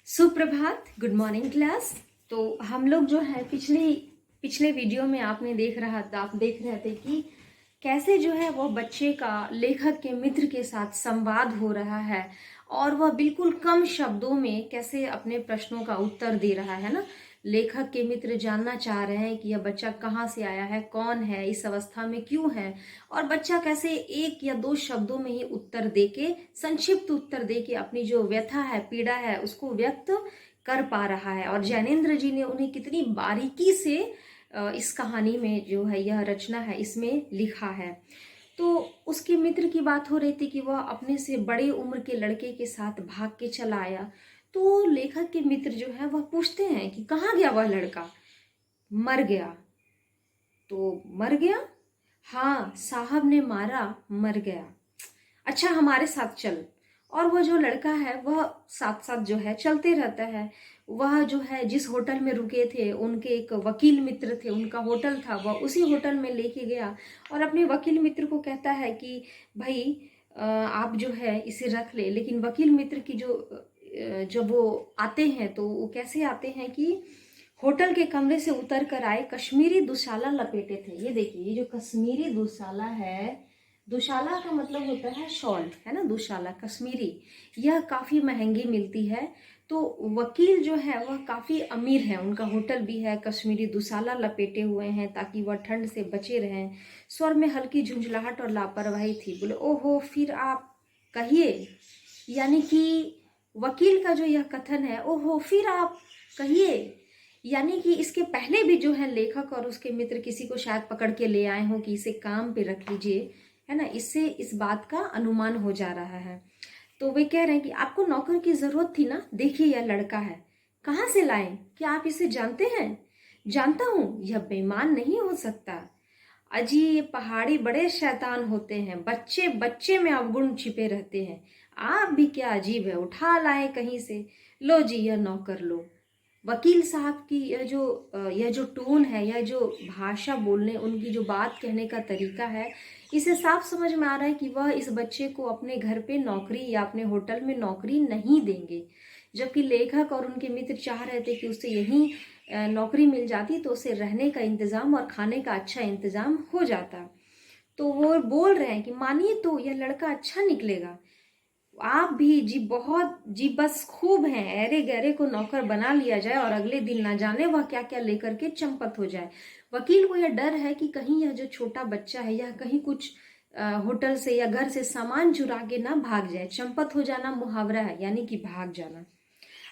सुप्रभात, good morning class. तो हम लोग जो है पिछले वीडियो में आप देख रहे थे कि कैसे जो है वो बच्चे का लेखक के मित्र के साथ संवाद हो रहा है और वह बिल्कुल कम शब्दों में कैसे अपने प्रश्नों का उत्तर दे रहा है ना। लेखक के मित्र जानना चाह रहे हैं कि यह बच्चा कहाँ से आया है, कौन है, इस अवस्था में क्यों है, और बच्चा कैसे एक या दो शब्दों में ही उत्तर देके, संक्षिप्त उत्तर देके अपनी जो व्यथा है, पीड़ा है, उसको व्यक्त कर पा रहा है। और जैनेन्द्र जी ने उन्हें कितनी बारीकी से इस कहानी में जो है यह रचना है इसमें लिखा है। तो उसके मित्र की बात हो रही थी कि वह अपने से बड़े उम्र के लड़के के साथ भाग के चला आया। तो लेखक के मित्र जो है वह पूछते हैं कि कहाँ गया वह लड़का। मर गया। तो मर गया? हाँ, साहब ने मारा, मर गया। अच्छा, हमारे साथ चल। और वह जो लड़का है वह साथ साथ जो है चलते रहता है। वह जो है जिस होटल में रुके थे, उनके एक वकील मित्र थे, उनका होटल था, वह उसी होटल में लेके गया और अपने वकील मित्र को कहता है कि भाई आप जो है इसे रख ले। लेकिन वकील मित्र की जब वो आते हैं तो वो कैसे आते हैं कि होटल के कमरे से उतर कर आए, कश्मीरी दुशाला लपेटे थे। ये देखिए, ये जो कश्मीरी दुशाला है, दुशाला का मतलब होता है शॉल, है ना, दुशाला कश्मीरी, यह काफ़ी महंगी मिलती है। तो वकील जो है वह काफ़ी अमीर है, उनका होटल भी है, कश्मीरी दुशाला लपेटे हुए हैं ताकि वह ठंड से बचे रहें। स्वर में हल्की झुंझलाहट और लापरवाही थी। बोले, ओहो, फिर आप कहिए। यानी कि वकील का जो यह कथन है, ओहो फिर आप कहिए, यानी कि इसके पहले भी जो है लेखक और उसके मित्र किसी को शायद पकड़ के ले आए हों कि इसे काम पे रख लीजिए, है ना। इससे इस बात का अनुमान हो जा रहा है। तो वे कह रहे हैं कि आपको नौकर की जरूरत थी ना, देखिए यह लड़का है, कहाँ से लाए, क्या आप इसे जानते हैं? जानता हूँ, यह बेईमान नहीं हो सकता। अजी, ये पहाड़ी बड़े शैतान होते हैं, बच्चे बच्चे में अवगुण छिपे रहते हैं। आप भी क्या अजीब है, उठा लाए कहीं से। लो जी, यह नौकर लो। वकील साहब की यह जो टोन है, यह जो भाषा बोलने, उनकी जो बात कहने का तरीका है, इसे साफ समझ में आ रहा है कि वह इस बच्चे को अपने घर पे नौकरी या अपने होटल में नौकरी नहीं देंगे। जबकि लेखक और उनके मित्र चाह रहे थे कि उसे यहीं नौकरी मिल जाती तो उसे रहने का इंतजाम और खाने का अच्छा इंतजाम हो जाता। तो वो बोल रहे हैं कि मानिए तो यह लड़का अच्छा निकलेगा, आप भी जी, बहुत जी, बस खूब हैं, ऐरे गहरे को नौकर बना लिया जाए और अगले दिन ना जाने वह क्या क्या लेकर के चंपत हो जाए। वकील को यह डर है कि कहीं यह जो छोटा बच्चा है यह कहीं कुछ होटल से या घर से सामान चुरा के ना भाग जाए। चंपत हो जाना मुहावरा है, यानी कि भाग जाना।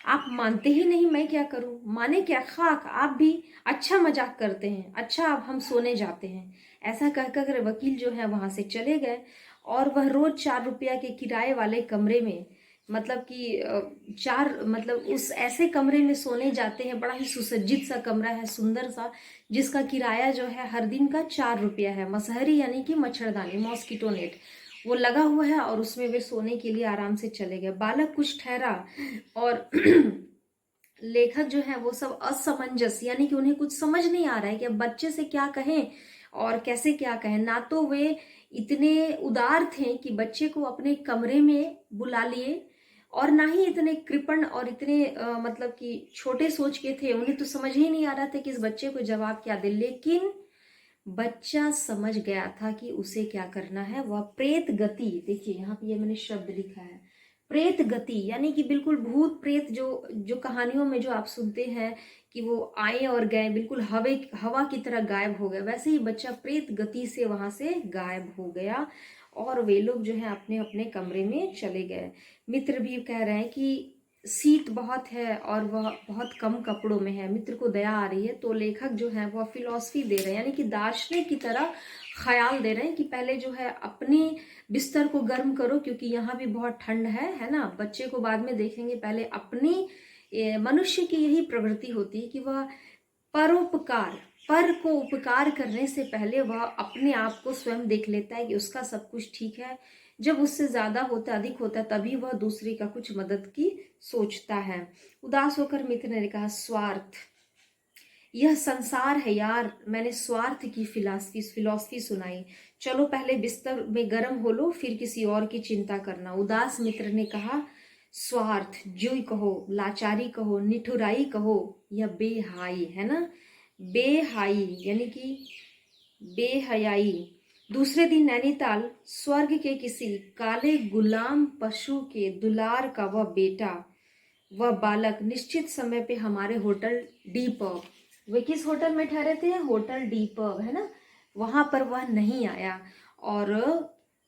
आप मानते ही नहीं, मैं क्या करूं? माने क्या खाक, आप भी अच्छा मजाक करते हैं। अच्छा, अब हम सोने जाते हैं। ऐसा कहकर वकील जो है वहां से चले गए और वह रोज 4 रुपया के किराए वाले कमरे में, मतलब कि उस ऐसे कमरे में सोने जाते हैं। बड़ा ही सुसज्जित सा कमरा है, सुंदर सा, जिसका किराया जो है हर दिन का 4 रुपया है। मसहरी यानी कि मच्छरदानी, मॉस्किटो नेट, वो लगा हुआ है और उसमें वे सोने के लिए आराम से चले गए। बालक कुछ ठहरा और लेखक जो है वो सब असमंजस, यानी कि उन्हें कुछ समझ नहीं आ रहा है कि अब बच्चे से क्या कहें और कैसे क्या कहें। ना तो वे इतने उदार थे कि बच्चे को अपने कमरे में बुला लिए, और ना ही इतने कृपण और इतने मतलब कि छोटे सोच के थे। उन्हें तो समझ ही नहीं आ रहा था कि इस बच्चे को जवाब क्या दे। लेकिन बच्चा समझ गया था कि उसे क्या करना है। वह प्रेत गति, देखिए यहाँ पे ये मैंने शब्द लिखा है, प्रेत गति, यानी कि बिल्कुल भूत प्रेत जो जो कहानियों में जो आप सुनते हैं कि वो आए और गए, बिल्कुल हवा की तरह गायब हो गए, वैसे ही बच्चा प्रेत गति से वहां से गायब हो गया और वे लोग जो है अपने अपने कमरे में चले गए। मित्र भी कह रहे हैं कि सीत बहुत है और वह बहुत कम कपड़ों में है। मित्र को दया आ रही है तो लेखक जो है वह फिलॉसफी दे रहे हैं, यानी कि दार्शनिक की तरह ख्याल दे रहे हैं कि पहले जो है अपने बिस्तर को गर्म करो क्योंकि यहाँ भी बहुत ठंड है ना। बच्चे को बाद में देखेंगे, पहले अपनी मनुष्य की यही प्रवृत्ति होती है कि वह परोपकार, पर को उपकार करने से पहले वह अपने आप को स्वयं देख लेता है कि उसका सब कुछ ठीक है। जब उससे ज्यादा होता, अधिक होता, तभी वह दूसरे का कुछ मदद की सोचता है। उदास होकर मित्र ने कहा, स्वार्थ, यह संसार है यार। मैंने स्वार्थ की फिलॉसफी सुनाई। चलो पहले बिस्तर में गर्म हो लो, फिर किसी और की चिंता करना। उदास मित्र ने कहा, स्वार्थ, जुई कहो, लाचारी कहो, निठुराई कहो या बेहाई, है ना। बेहाई यानी कि बेहयाई। दूसरे दिन नैनीताल, स्वर्ग के किसी काले गुलाम पशु के दुलार का वह बेटा, वह बालक निश्चित समय पे हमारे होटल डी पब, वे किस होटल में ठहरे थे, होटल डी पब, है ना, वहां पर वह नहीं आया। और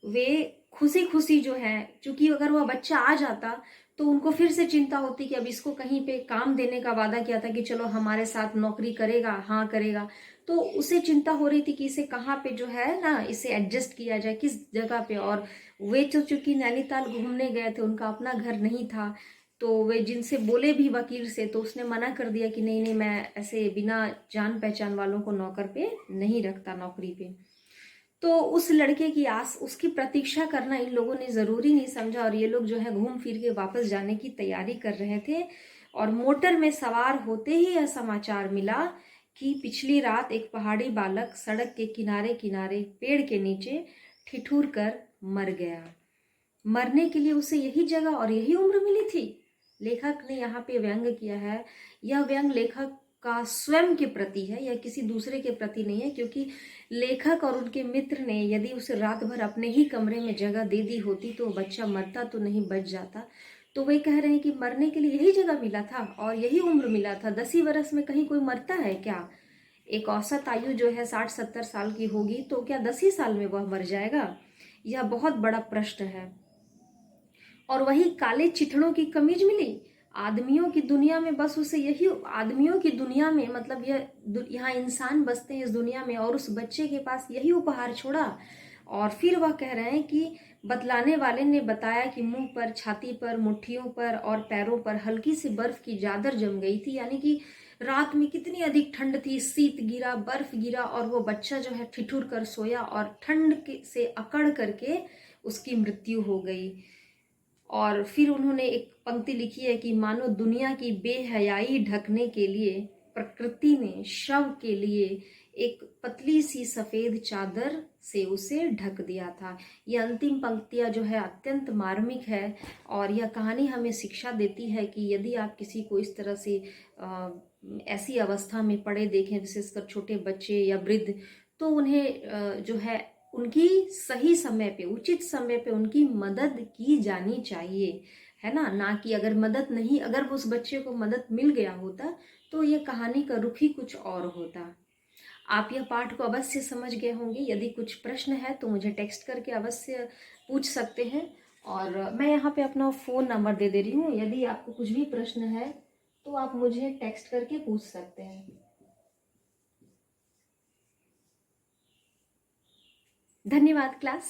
वे खुशी खुशी जो है, क्योंकि अगर वह बच्चा आ जाता तो उनको फिर से चिंता होती कि अब इसको कहीं पे काम देने का वादा किया था कि चलो हमारे साथ नौकरी करेगा, हाँ करेगा, तो उसे चिंता हो रही थी कि इसे कहाँ पे जो है ना इसे एडजस्ट किया जाए, किस जगह पे। और वे तो चूंकि नैनीताल घूमने गए थे, उनका अपना घर नहीं था, तो वे जिनसे बोले भी वकील से, तो उसने मना कर दिया कि नहीं नहीं, मैं ऐसे बिना जान पहचान वालों को नौकर पे नहीं रखता, नौकरी पे। तो उस लड़के की आस, उसकी प्रतीक्षा करना इन लोगों ने जरूरी नहीं समझा, और ये लोग जो है घूम फिर के वापस जाने की तैयारी कर रहे थे। और मोटर में सवार होते ही यह समाचार मिला कि पिछली रात एक पहाड़ी बालक सड़क के किनारे किनारे पेड़ के नीचे ठिठुर कर मर गया। मरने के लिए उसे यही जगह और यही उम्र मिली थी। लेखक ने यहाँ पे व्यंग किया है। यह व्यंग लेखक का स्वयं के प्रति है, यह किसी दूसरे के प्रति नहीं है, क्योंकि लेखक और उनके मित्र ने यदि उसे रात भर अपने ही कमरे में जगह दे दी होती तो बच्चा मरता तो नहीं, बच जाता। तो वे कह रहे हैं कि मरने के लिए यही जगह मिला था और यही उम्र मिला था। 10 ही वर्ष में कहीं कोई मरता है क्या? एक औसत आयु जो है 60-70 साल की होगी, तो क्या 10 ही साल में वह मर जाएगा? यह बहुत बड़ा प्रश्न है। और वही काले चिथड़ों की कमीज मिली। आदमियों की दुनिया में बस उसे यही, आदमियों की दुनिया में मतलब यहाँ इंसान बसते हैं इस दुनिया में, और उस बच्चे के पास यही उपहार छोड़ा। और फिर वह कह रहे हैं कि बतलाने वाले ने बताया कि मुंह पर, छाती पर, मुट्ठियों पर और पैरों पर हल्की सी बर्फ की चादर जम गई थी। यानी कि रात में कितनी अधिक ठंड थी, शीत गिरा, बर्फ गिरा, और वो बच्चा जो है ठिठुर कर सोया और ठंड से अकड़ करके उसकी मृत्यु हो गई। और फिर उन्होंने एक पंक्ति लिखी है कि मानो दुनिया की बेहयाई ढकने के लिए प्रकृति ने शव के लिए एक पतली सी सफेद चादर से उसे ढक दिया था। यह अंतिम पंक्तियां जो है अत्यंत मार्मिक है, और यह कहानी हमें शिक्षा देती है कि यदि आप किसी को इस तरह से ऐसी अवस्था में पड़े देखें, विशेषकर छोटे बच्चे या वृद्ध, तो उन्हें जो है उनकी सही समय पे, उचित समय पे उनकी मदद की जानी चाहिए, है ना। ना कि अगर मदद नहीं, अगर उस बच्चे को मदद मिल गया होता तो ये कहानी का रुख ही कुछ और होता। आप यह पाठ को अवश्य समझ गए होंगे। यदि कुछ प्रश्न है तो मुझे टेक्स्ट करके अवश्य पूछ सकते हैं, और मैं यहाँ पे अपना फ़ोन नंबर दे दे रही हूँ। यदि आपको कुछ भी प्रश्न है तो आप मुझे टेक्स्ट करके पूछ सकते हैं। धन्यवाद क्लास।